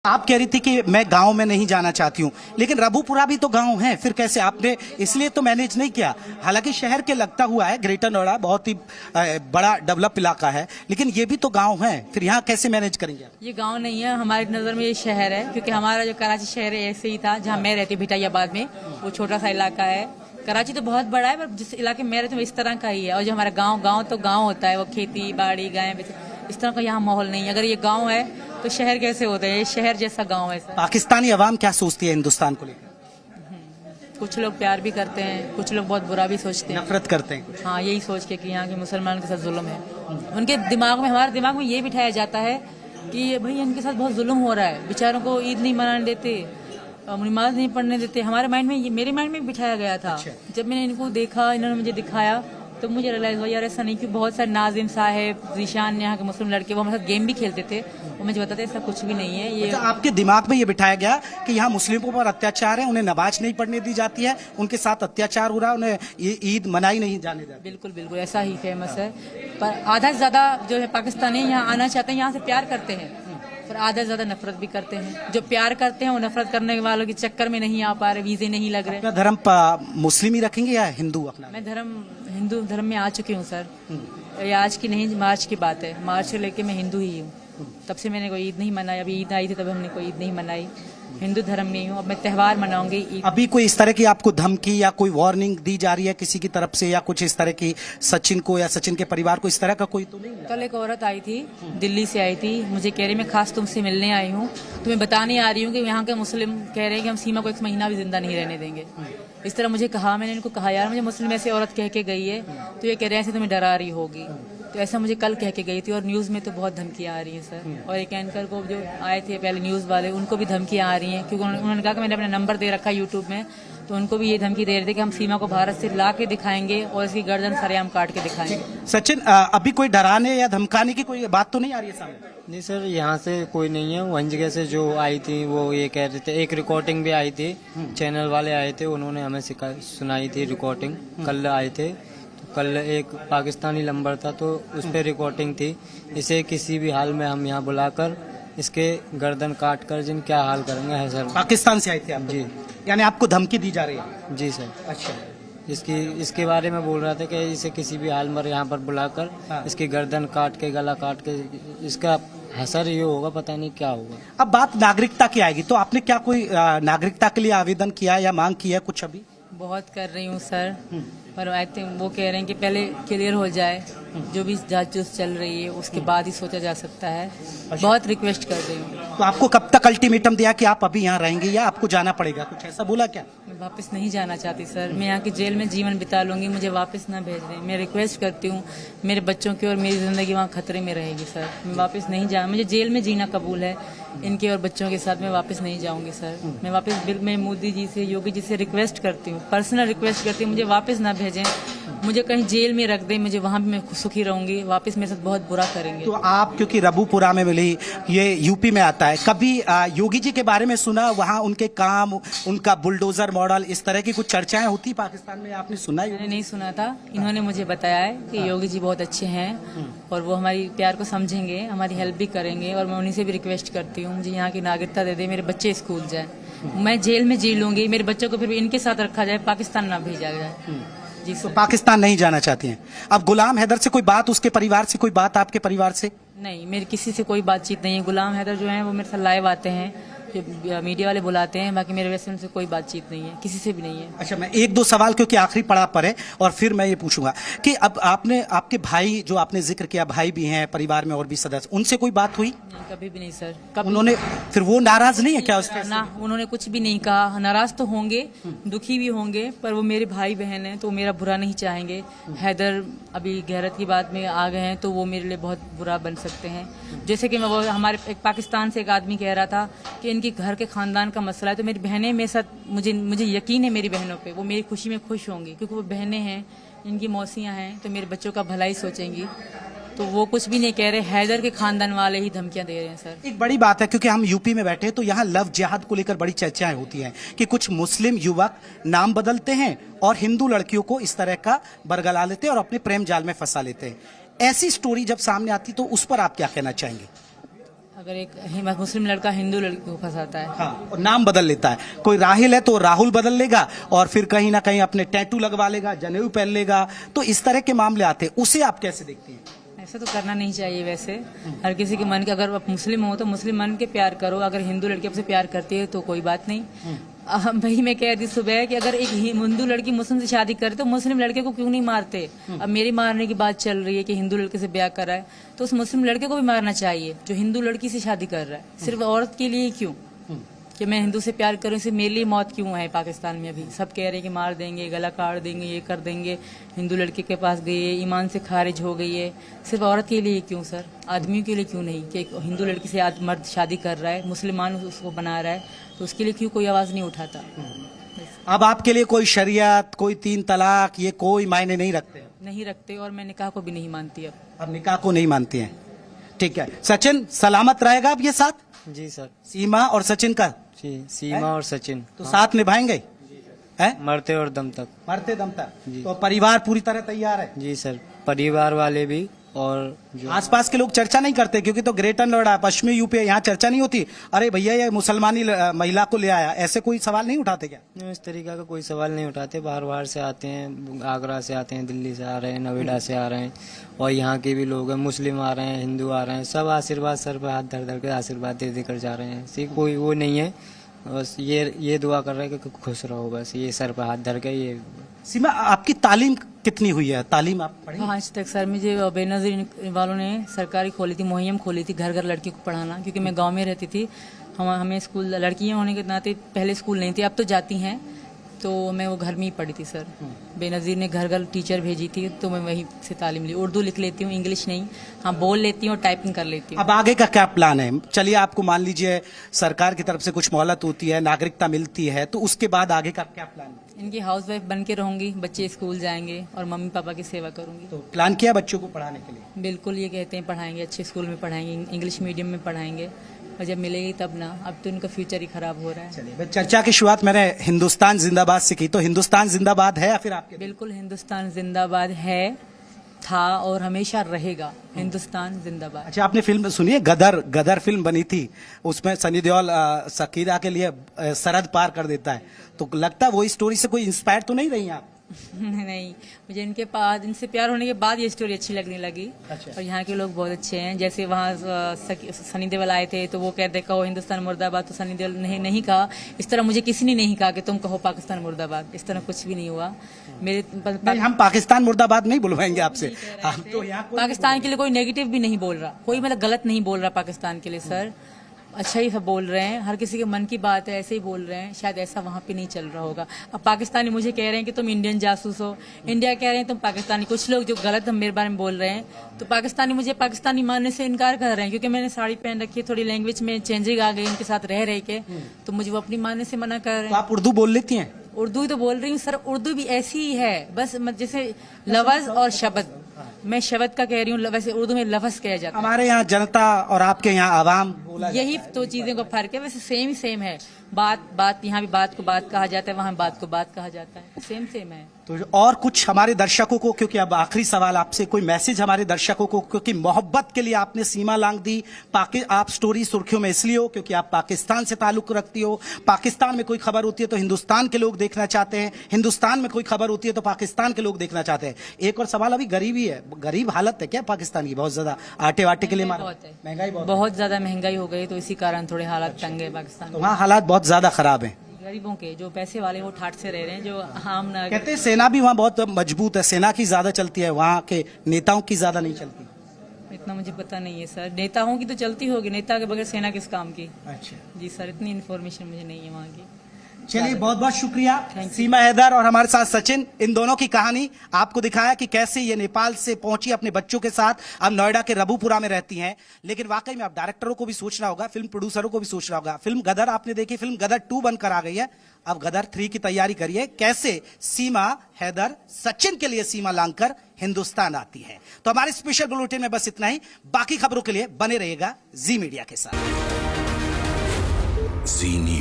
आप कह रही थी कि मैं गांव में नहीं जाना चाहती हूं, लेकिन रबूपुरा भी तो गांव है, फिर कैसे आपने इसलिए तो मैनेज नहीं किया? हालांकि शहर के लगता हुआ है, ग्रेटर नोएडा बहुत ही बड़ा डेवलप इलाका है, लेकिन ये भी तो गांव है, फिर यहाँ कैसे मैनेज करेंगे आप? ये गांव नहीं है, हमारी नजर में ये शहर है, क्योंकि हमारा जो कराची शहर है ऐसे ही था। जहाँ मैं रहती हूँ भिटाइयाबाद में, वो छोटा सा इलाका है। कराची तो बहुत बड़ा है, पर जिस इलाके में मैं रहती हूँ इस तरह का ही है। और जो हमारा गाँव तो गाँव होता है, वो खेती बाड़ी गायें, इस तरह का यहाँ माहौल नहीं है। अगर ये गाँव है तो शहर कैसे होता है? ये शहर जैसा गाँव है। पाकिस्तानी अवाम क्या सोचती है हिंदुस्तान को लेकर? कुछ लोग प्यार भी करते हैं, कुछ लोग बहुत बुरा भी सोचते हैं, नफरत करते हैं कुछ। हाँ, यही सोच के कि यहाँ के मुसलमानों के साथ जुल्म है। उनके दिमाग में, हमारे दिमाग में ये बिठाया जाता है कि भाई इनके साथ बहुत जुल्म हो रहा है, बेचारों को ईद नहीं मनाने देते, नमाज नहीं पढ़ने देते। हमारे माइंड में, मेरे माइंड में बिठाया गया था। जब मैंने इनको देखा, इन्होंने मुझे दिखाया, तो मुझे रियलाइज हुआ यार ऐसा नहीं। कि बहुत सारे नाजिम साहब, जीशान, यहाँ के मुस्लिम लड़के, वो हमारे साथ गेम भी खेलते थे, वो मुझे बताते ऐसा कुछ भी नहीं है। ये आपके दिमाग में ये बिठाया गया कि यहाँ मुस्लिमों पर अत्याचार है, उन्हें नमाज नहीं पढ़ने दी जाती है, उनके साथ अत्याचार हो रहा है, उन्हें ईद मनाई नहीं जाने देती। बिल्कुल बिल्कुल ऐसा ही फेमस है। पर आधा से ज्यादा जो है पाकिस्तानी यहाँ आना चाहते हैं, यहाँ से प्यार करते हैं, पर आधा से ज्यादा नफरत भी करते हैं। जो प्यार करते हैं वो नफरत करने वालों के चक्कर में नहीं आ पा रहे, वीजे नहीं लग रहे। धर्म मुस्लिम ही रखेंगे या हिंदू अपना? मैं हिंदू धर्म में आ चुकी हूँ सर। ये आज की नहीं, मार्च की बात है। मार्च से लेके मैं हिंदू ही हूँ। तब से मैंने कोई ईद नहीं मनाई। अभी ईद आई थी तब हमने कोई ईद नहीं मनाई। हिंदू धर्म में हूँ। अब मैं त्यौहार मनाऊंगी। अभी कोई इस तरह की आपको धमकी या कोई वार्निंग दी जा रही है किसी की तरफ से, या कुछ इस तरह की सचिन को या सचिन के परिवार को इस तरह का कोई तो नहीं? कल एक औरत आई थी, दिल्ली से आई थी, मुझे कह रही मैं खास तुमसे मिलने आई हूँ, तुम्हें बताने आ रही हूँ कि यहाँ के मुस्लिम कह रहे हैं कि हम सीमा को एक महीना भी जिंदा नहीं रहने देंगे। इस तरह मुझे कहा। मैंने इनको कहा यार मुझे मुस्लिम ऐसे औरत कह के गई है, तो ये कह रहे हैं ऐसे तुम्हें डरा रही होगी। तो ऐसा मुझे कल कह के गई थी। और न्यूज़ में तो बहुत धमकियाँ आ रही हैं सर। और एक एंकर को जो आए थे पहले न्यूज़ वाले, उनको भी धमकियाँ आ रही हैं, क्योंकि उन्होंने कहा कि मैंने अपना नंबर दे रखा है यूट्यूब में, तो उनको भी ये धमकी दे रहे थे कि हम सीमा को भारत से ला के दिखाएंगे और इसकी गर्दन सरेआम काट के दिखाएंगे। सचिन, अभी कोई डराने या धमकाने की कोई बात तो नहीं आ रही है सामने? नहीं सर, यहाँ से कोई नहीं है। वहीं जगह से जो आई थी वो ये कह रहे थे। एक रिकॉर्डिंग भी आई थी, चैनल वाले आए थे, उन्होंने हमें सुनाई थी रिकॉर्डिंग। कल आए थे, तो कल एक पाकिस्तानी नंबर था, तो उस पर रिकॉर्डिंग थी। इसे किसी भी हाल में हम यहाँ बुलाकर इसके गर्दन काट कर जिन क्या हाल करेंगे है सर। पाकिस्तान से आए थे आप? जी। यानी आपको धमकी दी जा रही है? जी सर। अच्छा। इसके बारे में बोल रहा था कि इसे किसी भी हाल में यहाँ पर बुलाकर इसकी गर्दन काट के, गला काट के, इसका असर ये होगा, पता नहीं क्या होगा। अब बात नागरिकता की आएगी, तो आपने क्या कोई नागरिकता के लिए आवेदन किया या मांग की है कुछ अभी? बहुत कर रही हूँ सर, पर आई थिंक वो कह रहे हैं कि पहले क्लियर हो जाए, जो भी जांच चल रही है उसके बाद ही सोचा जा सकता है। बहुत रिक्वेस्ट कर रही हूँ। तो आपको कब तक अल्टीमेटम दिया कि आप अभी यहाँ रहेंगे या आपको जाना पड़ेगा, कुछ ऐसा बोला क्या? मैं वापस नहीं जाना चाहती सर। मैं यहाँ की जेल में जीवन बिता लूंगी, मुझे वापस ना भेज दें। मैं रिक्वेस्ट करती हूँ, मेरे बच्चों की और मेरी जिंदगी वहाँ खतरे में रहेगी सर। मैं वापस नहीं जाना, मुझे जेल में जीना कबूल है। इनके और बच्चों के साथ मैं वापस नहीं जाऊंगी सर। मैं वापस मैं मोदी जी से, योगी जी से रिक्वेस्ट करती हूँ, पर्सनल रिक्वेस्ट करती हूँ, मुझे वापस ना भेजें, मुझे कहीं जेल में रख दें, मुझे वहाँ भी मैं सुखी रहूंगी। वापस मेरे साथ बहुत बुरा करेंगे। तो आप, क्योंकि रबूपुरा में मिली, ये यूपी में आता है, कभी योगी जी के बारे में सुना? वहाँ उनके काम, उनका बुलडोजर मॉडल, इस तरह की कुछ चर्चाएं होती पाकिस्तान में, आपने सुना? मैंने नहीं सुना था। इन्होंने मुझे बताया है कि योगी जी बहुत अच्छे हैं और वो हमारी प्यार को समझेंगे, हमारी हेल्प भी करेंगे। और मैं उन्हीं से भी रिक्वेस्ट करती हूँ मुझे यहाँ की नागरिकता दे दे, मेरे बच्चे स्कूल जाए, मैं जेल में जी लूंगी, मेरे बच्चों को फिर भी इनके साथ रखा जाए, पाकिस्तान ना भेजा जाए। जी तो पाकिस्तान नहीं जाना चाहती हैं? अब गुलाम हैदर से कोई बात, उसके परिवार से कोई बात, आपके परिवार से? नहीं, मेरी किसी से कोई बातचीत नहीं है। गुलाम हैदर जो है वो मेरे साथ लाइव आते हैं, जो मीडिया वाले बुलाते हैं, बाकी मेरे वैसे उनसे कोई बातचीत नहीं है, किसी से भी नहीं है। अच्छा, मैं एक दो सवाल, क्योंकि आखिरी पड़ाव पर है, और फिर मैं ये पूछूंगा कि अब आपने, आपके भाई जो आपने जिक्र किया, भाई भी हैं परिवार में और भी सदस्य, उनसे कोई बात हुई? नहीं, कभी भी नहीं सर। कभी उन्होंने, फिर वो नाराज नहीं है क्या उसके? ना, उन्होंने कुछ भी नहीं कहा। नाराज तो होंगे, दुखी भी होंगे, पर वो मेरे भाई बहन हैं तो मेरा बुरा नहीं चाहेंगे। हैदर अभी गैरत की बात में आ गए हैं तो वो मेरे लिए बहुत बुरा बन सकते हैं। जैसे कि वो हमारे एक पाकिस्तान से एक आदमी कह रहा था कि इनके घर के खानदान का मसला है, तो मेरी बहनें मेरे साथ, मुझे यकीन है मेरी बहनों पे, वो मेरी खुशी में खुश होंगी, क्योंकि वो बहनें हैं, इनकी मौसियाँ हैं, तो मेरे बच्चों का भलाई सोचेंगी। तो वो कुछ भी नहीं कह रहे। हैदर के खानदान वाले ही धमकियां दे रहे हैं सर। एक बड़ी बात है, क्योंकि हम यूपी में बैठे हैं, तो यहाँ लव जिहाद को लेकर बड़ी चर्चाएं होती हैं कि कुछ मुस्लिम युवक नाम बदलते हैं और हिंदू लड़कियों को इस तरह का बरगला लेते हैं और अपने प्रेम जाल में फंसा लेते हैं। ऐसी स्टोरी जब सामने आती तो उस पर आप क्या कहना चाहेंगे? अगर एक मुस्लिम लड़का हिंदू लड़की को फंसाता है, हाँ, और नाम बदल लेता है, कोई राहिल है तो राहुल बदल लेगा और फिर कहीं ना कहीं अपने टैटू लगवा लेगा, जनेऊ पहन लेगा, तो इस तरह के मामले आते हैं, उसे आप कैसे देखती हैं? ऐसा तो करना नहीं चाहिए। वैसे हर किसी के मन के, अगर आप मुस्लिम हो तो मुस्लिम मन के प्यार करो, अगर हिंदू लड़की आपसे प्यार करती है तो कोई बात नहीं। भाई मैं कह दी सुबह कि अगर एक हिंदू लड़की मुस्लिम से शादी करे तो मुस्लिम लड़के को क्यों नहीं मारते? अब मेरी मारने की बात चल रही है कि हिंदू लड़के से ब्याह कर रहा है, तो उस मुस्लिम लड़के को भी मारना चाहिए जो हिंदू लड़की से शादी कर रहा है। सिर्फ औरत के लिए क्यों कि मैं हिंदू से प्यार करूं, इसे मेरे लिए मौत क्यों है? पाकिस्तान में अभी सब कह रहे हैं कि मार देंगे, गला काट देंगे, ये कर देंगे, हिंदू लड़के के पास गई है, ईमान से खारिज हो गई है। सिर्फ औरत के लिए क्यों सर? आदमियों के लिए क्यों नहीं? कि हिंदू लड़की से मर्द शादी कर रहा है, मुसलमान उसको बना रहा है, तो उसके लिए क्यों कोई आवाज नहीं उठाता? अब आपके लिए कोई शरीयत, कोई 3 तलाक, ये कोई मायने नहीं रखते? नहीं रखते, और मैं निकाह को भी नहीं मानती। अब निकाह को नहीं मानती हैं, ठीक है। सचिन सलामत रहेगा अब ये साथ? जी सर। सीमा और सचिन का? जी, सीमा और सचिन तो साथ निभाएंगे हैं? मरते और दम तक। मरते दम तक। जी। तो परिवार पूरी तरह तैयार है? जी सर, परिवार वाले भी और जो आसपास के लोग चर्चा नहीं करते क्योंकि तो ग्रेटर नोएडा, पश्चिमी यूपी, यहाँ चर्चा नहीं होती, अरे भैया ये मुसलमानी महिला को ले आया, ऐसे कोई सवाल नहीं उठाते क्या? इस तरीका का कोई सवाल नहीं उठाते। बाहर बाहर से आते हैं, आगरा से आते हैं, दिल्ली से आ रहे हैं, नोएडा से आ रहे हैं, और यहाँ के भी लोग हैं, मुस्लिम आ रहे हैं, हिंदू आ रहे हैं, सब आशीर्वाद सर पे हाथ धर धर के आशीर्वाद दे देकर जा रहे हैं। ऐसी कोई वो नहीं है, बस ये दुआ कर रहे हैं कि खुश रहो, बस ये सर पे हाथ धर के। ये सीमा, आपकी तालीम कितनी हुई है? तालीम आप पढ़ी? 5 तक सर। मुझे बेनजीर वालों ने सरकारी खोली थी, मुहिम खोली थी घर घर लड़कियों को पढ़ाना, क्योंकि मैं गांव में रहती थी। हमें स्कूल, लड़कियां होने के नाते पहले स्कूल नहीं थे, अब तो जाती हैं, तो मैं वो घर में ही पढ़ी थी सर। बेनजीर ने घर घर टीचर भेजी थी, तो मैं वहीं से तालीम ली। उर्दू लिख लेती हूँ, इंग्लिश नहीं, हाँ बोल लेती हूँ और टाइपिंग कर लेती हूँ। अब आगे का क्या प्लान है? चलिए आपको मान लीजिए सरकार की तरफ से कुछ मोहलत होती है, नागरिकता मिलती है, तो उसके बाद आगे का क्या प्लान है? इनकी हाउसवाइफ बन के रहूंगी, बच्चे स्कूल जाएंगे और मम्मी पापा की सेवा करूंगी। तो प्लान किया बच्चों को पढ़ाने के लिए? बिल्कुल, ये कहते हैं पढ़ाएंगे, अच्छे स्कूल में पढ़ाएंगे, इंग्लिश मीडियम में पढ़ाएंगे, और जब मिलेगी तब ना। अब तो इनका फ्यूचर ही खराब हो रहा है। चलिए, चर्चा की शुरुआत मैंने हिंदुस्तान जिंदाबाद से की, तो हिंदुस्तान जिंदाबाद है या फिर आपके? बिल्कुल हिंदुस्तान जिंदाबाद है, था और हमेशा रहेगा। हिंदुस्तान जिंदाबाद। अच्छा, आपने फिल्म सुनी है गदर? गदर फिल्म बनी थी, उसमें सनी देओल सकीरा के लिए सरहद पार कर देता है, तो लगता है वो स्टोरी से कोई इंस्पायर तो नहीं रही आप? नहीं, मुझे इनसे प्यार होने के बाद ये स्टोरी अच्छी लगने लगी। अच्छा। और यहाँ के लोग बहुत अच्छे हैं। जैसे वहाँ सनी देओल आए थे तो वो कहते कहो हिंदुस्तान मुर्दाबाद, तो सनी देओल ने नहीं कहा। इस तरह मुझे किसी ने नहीं कहा कि तुम कहो पाकिस्तान मुर्दाबाद, इस तरह कुछ भी नहीं हुआ। हम पाकिस्तान मुर्दाबाद नहीं बुलवाएंगे आपसे, हम तो यहाँ पाकिस्तान के लिए कोई नेगेटिव भी नहीं बोल रहा, कोई मतलब गलत नहीं बोल रहा पाकिस्तान के लिए सर, अच्छा ही सब बोल रहे हैं। हर किसी के मन की बात है, ऐसे ही बोल रहे हैं। शायद ऐसा वहाँ पे नहीं चल रहा होगा। अब पाकिस्तानी मुझे कह रहे हैं कि तुम इंडियन जासूस हो, इंडिया कह रहे हैं तुम पाकिस्तानी। कुछ लोग जो गलत मेरे बारे में बोल रहे हैं, तो पाकिस्तानी मुझे पाकिस्तानी मानने से इनकार कर रहे हैं, क्योंकि मैंने साड़ी पहन रखी है, थोड़ी लैंग्वेज में चेंजिंग आ गई इनके साथ रह रहे के, तो मुझे वो अपनी मानने से मना कर रहे हैं। आप उर्दू बोल लेती हैं? उर्दू ही तो बोल रही हूँ सर, उर्दू भी ऐसी ही है, बस जैसे लफ्ज और शब्द। मैं शब्द का कह रही हूँ, वैसे उर्दू में लफ्ज कहा जाता है। हमारे यहाँ जनता और आपके यहाँ आवाम बोला यही तो चीजें का फर्क है, वैसे सेम है। बात यहाँ भी बात को बात कहा जाता है, वहाँ बात को बात कहा जाता है, सेम है। तो और कुछ हमारे दर्शकों को, क्योंकि अब आखिरी सवाल आपसे, कोई मैसेज हमारे दर्शकों को, क्योंकि मोहब्बत के लिए आपने सीमा लांग दी। आप स्टोरी सुर्खियों में इसलिए हो क्योंकि आप पाकिस्तान से ताल्लुक रखती हो। पाकिस्तान में कोई खबर होती है तो हिंदुस्तान के लोग देखना चाहते हैं, हिंदुस्तान में कोई खबर होती है तो पाकिस्तान के लोग देखना चाहते हैं। एक और सवाल, अभी गरीबी है, गरीब हालत है क्या पाकिस्तान की? बहुत ज्यादा आटे वाटे के लिए महंगाई बहुत ज्यादा महंगाई हो गई, तो इसी कारण थोड़े हालात तंग है पाकिस्तान। तो वहाँ हालात बहुत ज्यादा खराब है। गरीबों के, जो पैसे वाले वो ठाठ से रह रहे हैं, जो आम कहते हैं सेना भी वहाँ बहुत मजबूत है, सेना की ज्यादा चलती है, वहाँ के नेताओं की ज्यादा नहीं चलती। इतना मुझे पता नहीं है सर, नेताओं की तो चलती होगी, नेता के बगैर सेना किस काम की। अच्छा जी सर, इतनी इन्फॉर्मेशन मुझे नहीं है वहाँ की। चलिए, बहुत बहुत शुक्रिया। सीमा हैदर और हमारे साथ सचिन, इन दोनों की कहानी आपको दिखाया कि कैसे ये नेपाल से पहुंची अपने बच्चों के साथ, अब नोएडा के रबुपुरा में रहती हैं। लेकिन वाकई में अब डायरेक्टरों को भी सोचना होगा, फिल्म प्रोड्यूसरों को भी सोचना होगा। फिल्म गदर आपने देखी, फिल्म गदर 2 बनकर आ गई है, अब गदर 3 की तैयारी करिए। कैसे सीमा हैदर सचिन के लिए सीमा लांघकर हिंदुस्तान आती है। तो हमारे स्पेशल बुलेटिन में बस इतना ही। बाकी खबरों के लिए बने रहिएगा जी मीडिया के साथ। जी न्यूज़।